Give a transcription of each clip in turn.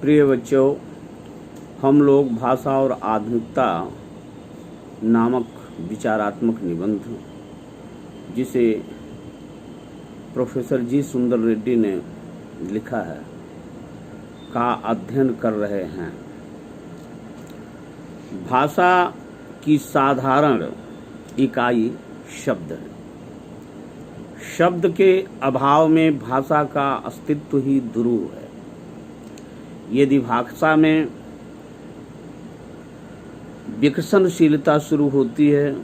प्रिय बच्चों, हम लोग भाषा और आधुनिकता नामक विचारात्मक निबंध, जिसे प्रोफेसर जी सुंदर रेड्डी ने लिखा है, का अध्ययन कर रहे हैं। भाषा की साधारण इकाई शब्द है। शब्द के अभाव में भाषा का अस्तित्व ही दुरूह है। यदि भाषा में विकसनशीलता शुरू होती है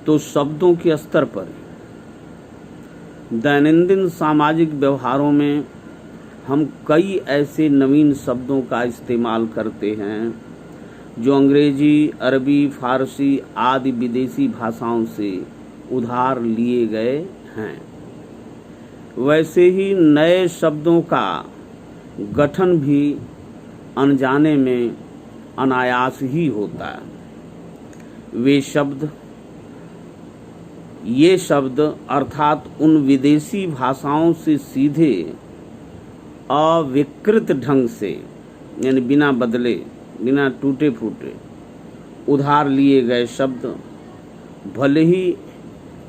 तो शब्दों के स्तर पर दैनंदिन सामाजिक व्यवहारों में हम कई ऐसे नवीन शब्दों का इस्तेमाल करते हैं जो अंग्रेजी, अरबी, फारसी आदि विदेशी भाषाओं से उधार लिए गए हैं। वैसे ही नए शब्दों का गठन भी अनजाने में अनायास ही होता है। ये शब्द अर्थात उन विदेशी भाषाओं से सीधे अविकृत ढंग से, यानी बिना बदले, बिना टूटे फूटे उधार लिए गए शब्द भले ही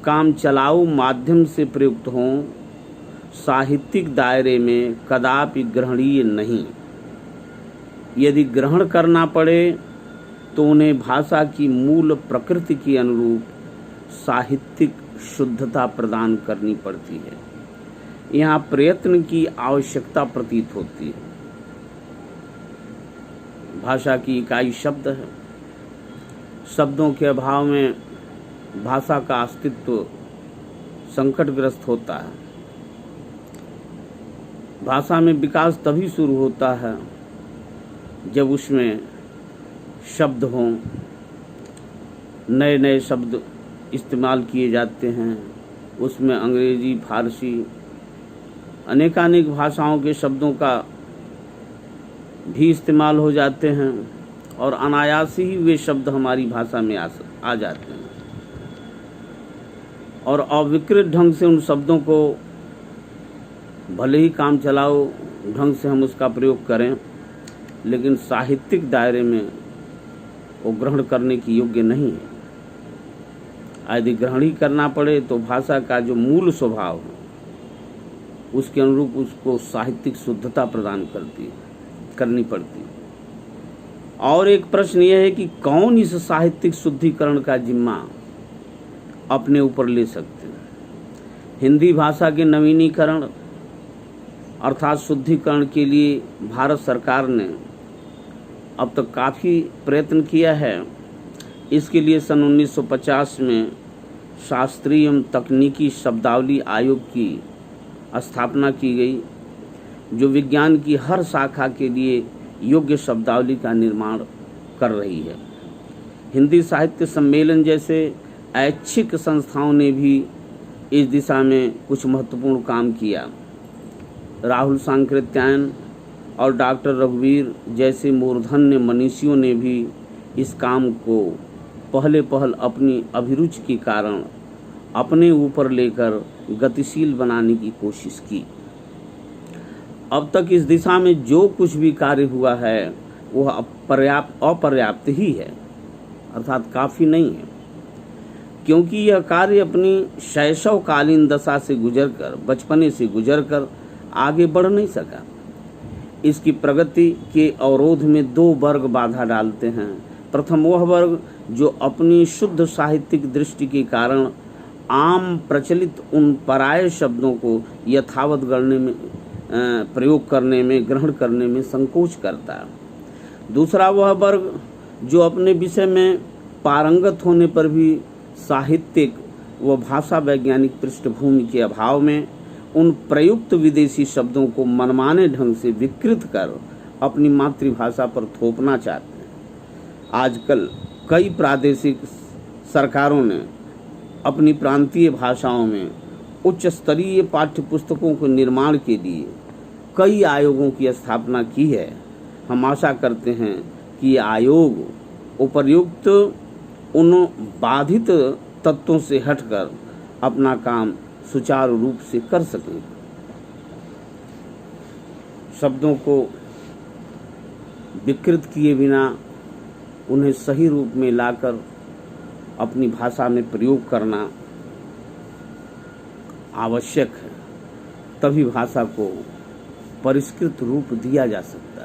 काम चलाऊ माध्यम से प्रयुक्त हों, साहित्यिक दायरे में कदापि ग्रहणीय नहीं। यदि ग्रहण करना पड़े तो उन्हें भाषा की मूल प्रकृति के अनुरूप साहित्यिक शुद्धता प्रदान करनी पड़ती है। यहाँ प्रयत्न की आवश्यकता प्रतीत होती है। भाषा की इकाई शब्द है। शब्दों के अभाव में भाषा का अस्तित्व संकटग्रस्त होता है। भाषा में विकास तभी शुरू होता है जब उसमें शब्द हों, नए नए शब्द इस्तेमाल किए जाते हैं। उसमें अंग्रेजी, फारसी, अनेकानेक भाषाओं के शब्दों का भी इस्तेमाल हो जाते हैं और अनायास ही वे शब्द हमारी भाषा में आ जाते हैं और अविकृत ढंग से उन शब्दों को भले ही काम चलाओ ढंग से हम उसका प्रयोग करें, लेकिन साहित्यिक दायरे में वो ग्रहण करने की योग्य नहीं है। यदि ग्रहण ही करना पड़े तो भाषा का जो मूल स्वभाव है उसके अनुरूप उसको साहित्यिक शुद्धता प्रदान करनी पड़ती है। और एक प्रश्न यह है कि कौन इस साहित्यिक शुद्धिकरण का जिम्मा अपने ऊपर ले सकते हैं। हिंदी भाषा के नवीनीकरण अर्थात शुद्धिकरण के लिए भारत सरकार ने अब तक काफ़ी प्रयत्न किया है। इसके लिए सन 1950 में शास्त्रीय एवं तकनीकी शब्दावली आयोग की स्थापना की गई, जो विज्ञान की हर शाखा के लिए योग्य शब्दावली का निर्माण कर रही है। हिंदी साहित्य सम्मेलन जैसे ऐच्छिक संस्थाओं ने भी इस दिशा में कुछ महत्वपूर्ण काम किया। राहुल सांकृत्यायन और डॉक्टर रघुवीर जैसे मूर्धन्य मनीषियों ने भी इस काम को पहल अपनी अभिरुचि के कारण अपने ऊपर लेकर गतिशील बनाने की कोशिश की। अब तक इस दिशा में जो कुछ भी कार्य हुआ है वह अपर्याप्त ही है, अर्थात काफ़ी नहीं है, क्योंकि यह कार्य अपनी शैशवकालीन दशा से गुजरकर, बचपने से गुजरकर आगे बढ़ नहीं सका। इसकी प्रगति के अवरोध में दो वर्ग बाधा डालते हैं। प्रथम वह वर्ग जो अपनी शुद्ध साहित्यिक दृष्टि के कारण आम प्रचलित उन पराये शब्दों को यथावत गणने में प्रयोग करने में, ग्रहण करने में संकोच करता है। दूसरा वह वर्ग जो अपने विषय में पारंगत होने पर भी साहित्यिक व भाषा वैज्ञानिक पृष्ठभूमि के अभाव में उन प्रयुक्त विदेशी शब्दों को मनमाने ढंग से विकृत कर अपनी मातृभाषा पर थोपना चाहते हैं। आजकल कई प्रादेशिक सरकारों ने अपनी प्रांतीय भाषाओं में उच्च स्तरीय पाठ्य पुस्तकों के निर्माण के लिए कई आयोगों की स्थापना की है। हम आशा करते हैं कि ये आयोग उपर्युक्त उन बाधित तत्वों से हटकर अपना काम सुचारू रूप से कर सकें। शब्दों को विकृत किए बिना उन्हें सही रूप में लाकर अपनी भाषा में प्रयोग करना आवश्यक है, तभी भाषा को परिष्कृत रूप दिया जा सकता है।